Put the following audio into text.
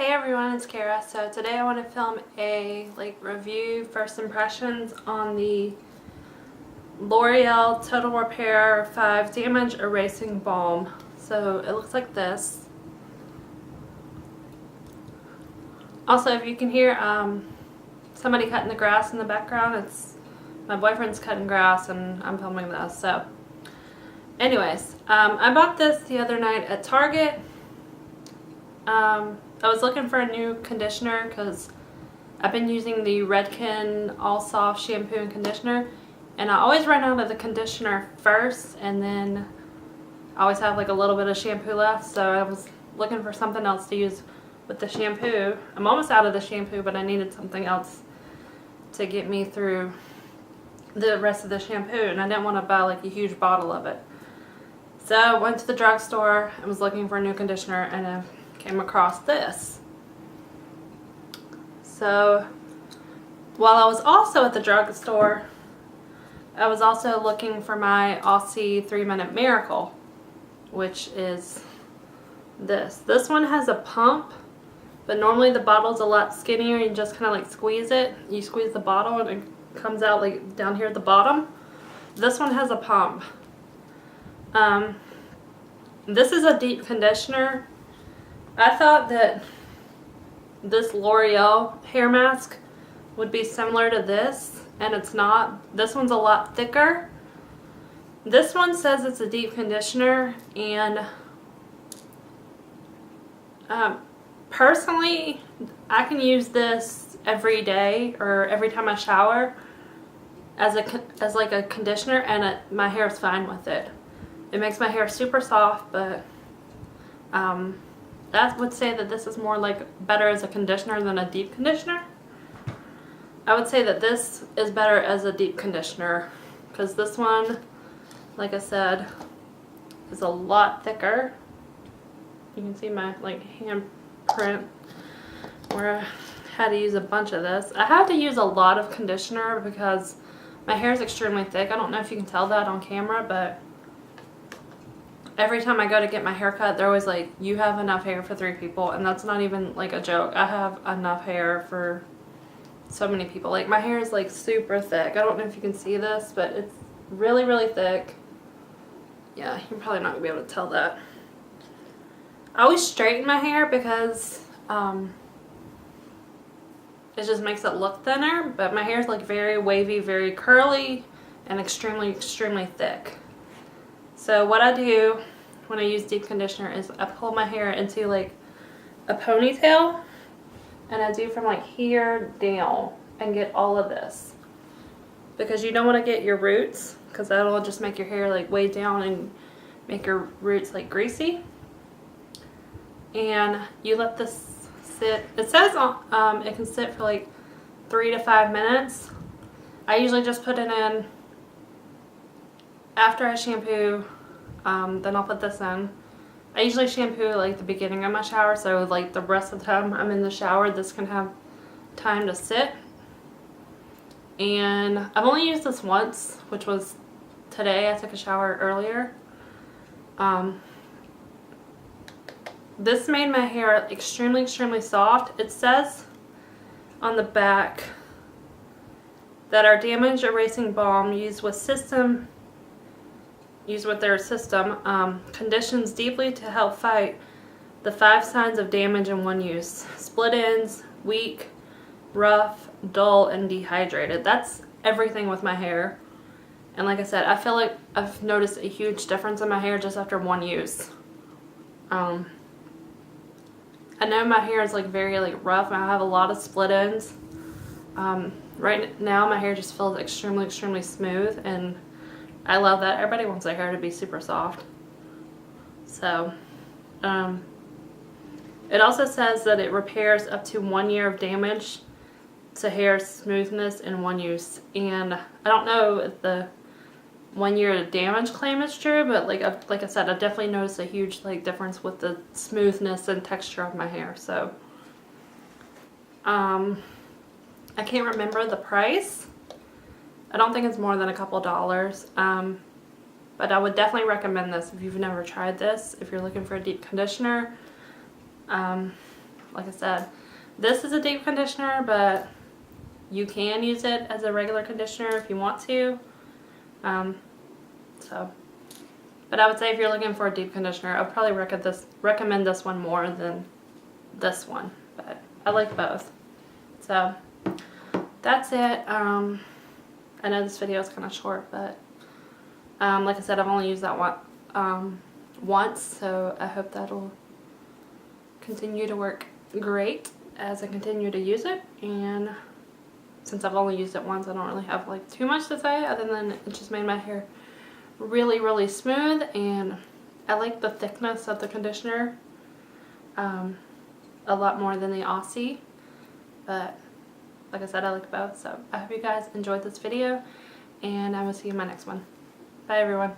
Hey everyone, it's Kara. So today I want to film a review first impressions on the L'Oreal Total Repair 5 Damage Erasing Balm. So it looks like this. Also, if you can hear somebody cutting the grass in the background, it's my boyfriend's cutting grass and I'm filming this. So anyways, I bought this the other night at Target. I was looking for a new conditioner because I've been using the Redken All Soft shampoo and conditioner, and I always run out of the conditioner first and then I always have like a little bit of shampoo left, so I was looking for something else to use with the shampoo. I'm almost out of the shampoo, but I needed something else to get me through the rest of the shampoo, and I didn't want to buy like a huge bottle of it. So I went to the drugstore and was looking for a new conditioner, and I came across this. So while I was also at the drugstore, I was also looking for my Aussie 3-Minute Miracle, which is this. This one has a pump, but normally the bottle's a lot skinnier. You just kind of like squeeze it. You squeeze the bottle and it comes out like down here at the bottom. This one has a pump. This is a deep conditioner. I thought that this L'Oreal hair mask would be similar to this, and it's not. This one's a lot thicker. This one says it's a deep conditioner, and personally, I can use this every day or every time I shower as like a conditioner, and my hair is fine with it. It makes my hair super soft, but I would say that this is more like better as a conditioner than a deep conditioner. I would say that this is better as a deep conditioner because this one, like I said, is a lot thicker. You can see my hand print where I had to use a bunch of this. I had to use a lot of conditioner because my hair is extremely thick. I don't know if you can tell that on camera, but every time I go to get my hair cut, they're always like, you have enough hair for 3 people, and that's not even like a joke. I have enough hair for so many people. Like, my hair is like super thick. I don't know if you can see this, but it's really, really thick. Yeah, you're probably not gonna be able to tell that. I always straighten my hair because it just makes it look thinner, but my hair is like very wavy, very curly, and extremely, extremely thick. So what I do when I use deep conditioner is I pull my hair into like a ponytail, and I do from like here down and get all of this, because you don't want to get your roots, because that'll just make your hair like way down and make your roots like greasy. And you let this sit. It says it can sit for like 3 to 5 minutes. I usually just put it in after I shampoo, then I'll put this in. I usually shampoo like the beginning of my shower, so like the rest of the time I'm in the shower, this can have time to sit. And I've only used this once, which was today. I took a shower earlier. This made my hair extremely, extremely soft. It says on the back that our damage erasing balm used with their system conditions deeply to help fight the 5 signs of damage in one use: split ends, weak, rough, dull, and dehydrated. That's everything with my hair. And like I said, I feel like I've noticed a huge difference in my hair just after one use. I know my hair is like very like rough, and I have a lot of split ends. Right now my hair just feels extremely, extremely smooth, and I love that. Everybody wants their hair to be super soft. So, it also says that it repairs up to 1 year of damage to hair smoothness in one use. And I don't know if the 1 year damage claim is true, but like I said, I definitely noticed a huge like difference with the smoothness and texture of my hair. So, I can't remember the price. I don't think it's more than a couple dollars, but I would definitely recommend this if you've never tried this. If you're looking for a deep conditioner, like I said, this is a deep conditioner, but you can use it as a regular conditioner if you want to. But I would say if you're looking for a deep conditioner, I'll probably recommend this one more than this one. But I like both. So that's it. I know this video is kind of short, but like I said, I've only used that one once, so I hope that'll continue to work great as I continue to use it. And since I've only used it once, I don't really have like too much to say other than it just made my hair really, really smooth, and I like the thickness of the conditioner a lot more than the Aussie, but like I said, I like both. So I hope you guys enjoyed this video, and I will see you in my next one. Bye everyone.